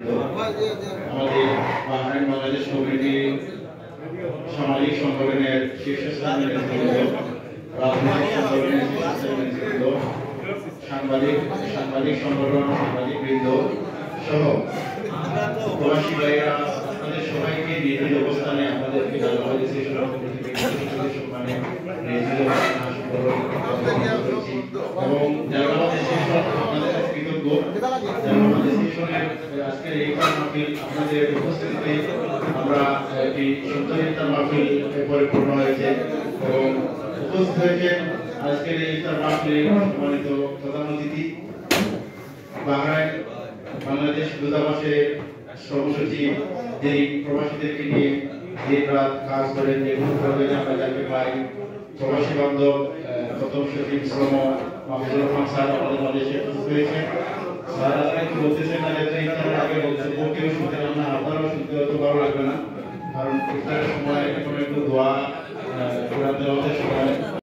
আমাদের Bahrain Bangladesh committee সামাজিক সংগঠনের শীর্ষস্থানীয় নেতৃবৃন্দ, রাজনৈতিক সংগঠনের শীর্ষস্থানীয় নেতৃবৃন্দ, সাংবাদিক সংগঠন, সাংবাদিকবৃন্দ সহ প্রবাসী ভাইয়েরা, আপনাদের সবাইকে নিজ নিজ অবস্থানে আপনাদেরকে জানানো হয়েছে সম্মানে এবং জানাবাদ আপনাদের কাছে কৃতজ্ঞ। জানাবাদ আজকের এই মাহফিল আপনাদের উপস্থিতিতে আমরা একটি সুন্দর ইফতার মাহফিল পরিপূর্ণ হয়েছে এবং উপস্থিত হয়েছেন আজকের এই ইফতার মাহফিলে সম্মানিত প্রধান অতিথি, বাহরাইন বাংলাদেশ দূতাবাসের সর্বসচিব, যিনি প্রবাসীদেরকে নিয়ে দিন রাত কাজ করেন, যেগুলো আমরা যাকে পাই, প্রবাসী বান্ধব প্রথম সচিব শ্রম মাহফুজুর রহমান স্যার আমাদের মাঝে উপস্থিত হয়েছেন। স্যার আজকে কি বলতেছেন না, যাতে ইফতারের আগে বক্তব্য কেউ শুনতে পারেন না, আপনারাও শুনতে হয়তো ভালো লাগবে না, কারণ ইফতারের সময় এখন একটু দোয়া কোরআন তেলাওয়াতের সময়